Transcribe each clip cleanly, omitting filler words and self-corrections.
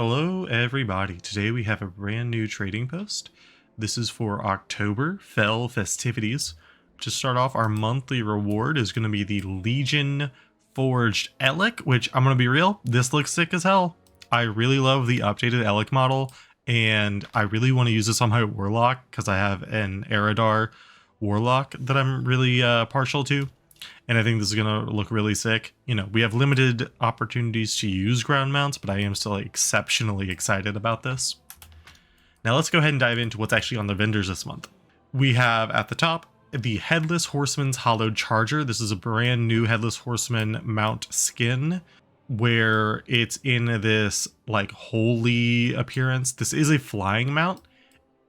Hello everybody, today we have a brand new trading post. This is for October Fell Festivities. To start off, our monthly reward is going to be the Legion Forged Elec, which I'm going to be real, this looks sick as hell. I really love the updated Elec model, and I really want to use this on my Warlock because I have an Eridar Warlock that I'm really partial to. And I think this is going to look really sick. You know, we have limited opportunities to use ground mounts, but I am still exceptionally excited about this. Now let's go ahead and dive into what's actually on the vendors this month. We have at the top the Headless Horseman's Hollowed Charger. This is a brand new Headless Horseman mount skin where it's in this like holy appearance. This is a flying mount.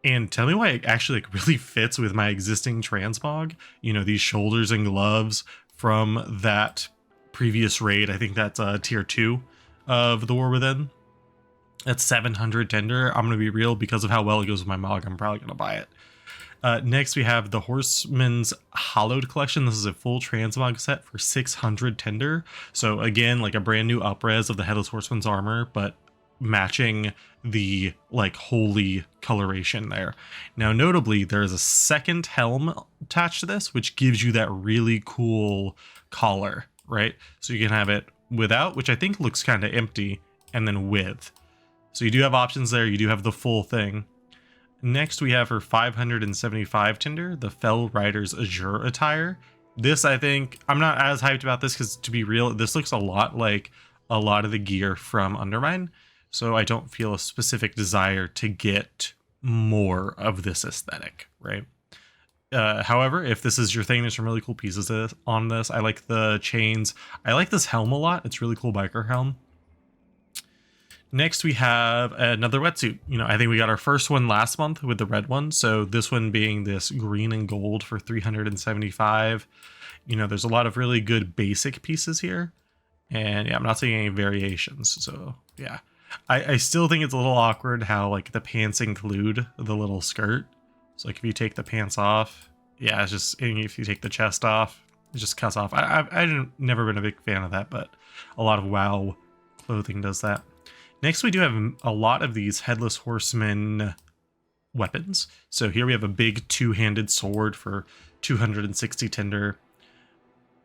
And tell me why it actually really fits with my existing transmog. You know, these shoulders and gloves from that previous raid. I think that's tier 2 of the War Within. That's 700 tender. I'm going to be real, because of how well it goes with my mog, I'm probably going to buy it. Next, we have the Horseman's Hollowed Collection. This is a full transmog set for 600 tender. So again, like a brand new upres of the Headless Horseman's armor, but matching the like holy coloration there. Now notably, there's a second helm attached to this, which gives you that really cool collar, right? So you can have it without, which I think looks kind of empty, and then with. So you do have options there. You do have the full thing. Next, we have for 575 tinder, the Fell Rider's Azure attire. This, I think, I'm not as hyped about this because, to be real, this looks a lot like a lot of the gear from Undermine. So I don't feel a specific desire to get more of this aesthetic, right? However, if this is your thing, there's some really cool pieces on this. I like the chains. I like this helm a lot. It's a really cool biker helm. Next, we have another wetsuit. You know, I think we got our first one last month with the red one. So this one being this green and gold for 375. You know, there's a lot of really good basic pieces here. And yeah, I'm not seeing any variations. So yeah. I still think it's a little awkward how like the pants include the little skirt. So like if you take the pants off, yeah, it's just, and if you take the chest off, it just cuts off. I've never been a big fan of that, but a lot of WoW clothing does that. Next, we do have a lot of these Headless Horseman weapons. So here we have a big two-handed sword for 260 tinder.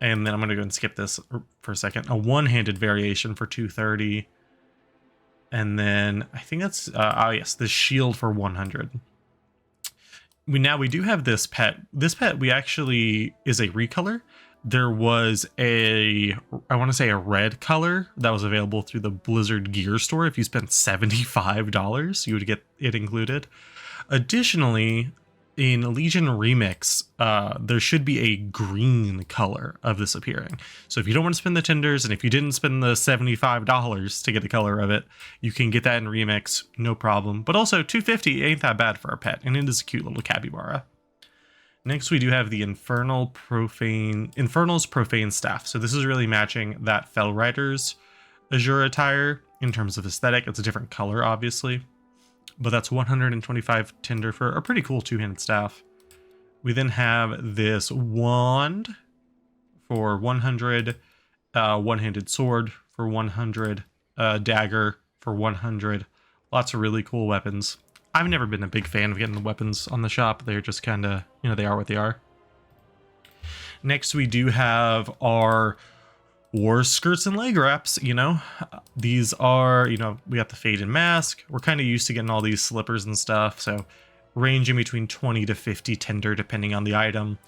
And then I'm going to go and skip this for a second. A one-handed variation for 230. And then I think that's, oh yes, the shield for 100. We do have this pet. This pet we actually is a recolor. There was I want to say a red color that was available through the Blizzard gear store. If you spent $75, you would get it included. Additionally, in Legion Remix, there should be a green color of this appearing. So if you don't want to spend the tenders, and if you didn't spend the $75 to get the color of it, you can get that in Remix, no problem. But also $250 ain't that bad for a pet, and it is a cute little capybara. Next, we do have the Infernal's Profane Staff. So this is really matching that Fell Rider's Azure attire in terms of aesthetic. It's a different color, obviously. But that's 125 tinder for a pretty cool two-handed staff. We then have this wand for 100, one-handed sword for 100, dagger for 100. Lots of really cool weapons. I've never been a big fan of getting the weapons on the shop. They're just kind of, you know, they are what they are. Next, we do have our war skirts and leg wraps. You know, these are, you know, we got the Fade and Mask. We're kind of used to getting all these slippers and stuff, so ranging between 20 to 50 tender depending on the item.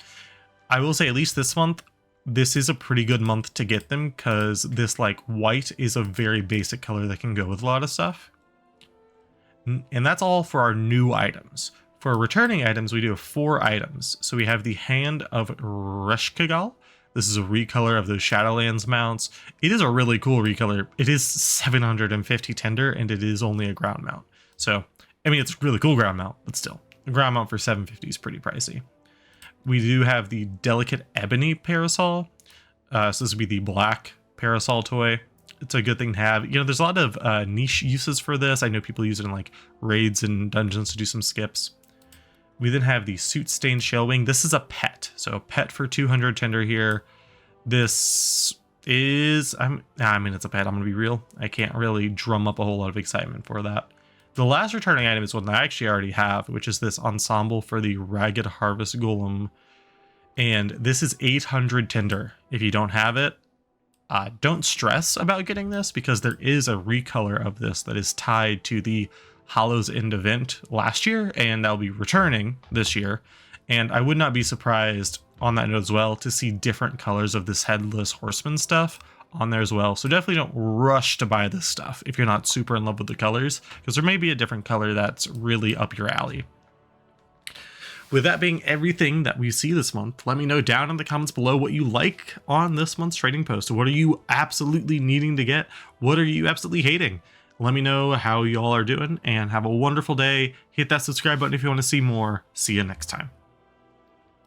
I will say, at least this month, this is a pretty good month to get them, because this like white is a very basic color that can go with a lot of stuff. And that's all for our new items. For returning items, we do have 4 items. So we have the Hand of Reshkagal. This is a recolor of those Shadowlands mounts. It is a really cool recolor. It is 750 tender, and it is only a ground mount. So, I mean, it's a really cool ground mount, but still. A ground mount for 750 is pretty pricey. We do have the Delicate Ebony Parasol. So this would be the black parasol toy. It's a good thing to have. You know, there's a lot of niche uses for this. I know people use it in like raids and dungeons to do some skips. We then have the Suit Stained Shellwing. This is a pet. So a pet for 200 tender here. This is, I mean, it's a pet. I'm going to be real. I can't really drum up a whole lot of excitement for that. The last returning item is one that I actually already have, which is this ensemble for the Ragged Harvest Golem. And this is 800 Tinder. If you don't have it, don't stress about getting this, because there is a recolor of this that is tied to the Hollow's End event last year, and that'll be returning this year. And I would not be surprised on that note as well to see different colors of this Headless Horseman stuff on there as well. So definitely don't rush to buy this stuff if you're not super in love with the colors, because there may be a different color that's really up your alley. With that being everything that we see this month, let me know down in the comments below what you like on this month's trading post. What are you absolutely needing to get? What are you absolutely hating? Let me know how y'all are doing, and have a wonderful day. Hit that subscribe button if you want to see more. See you next time.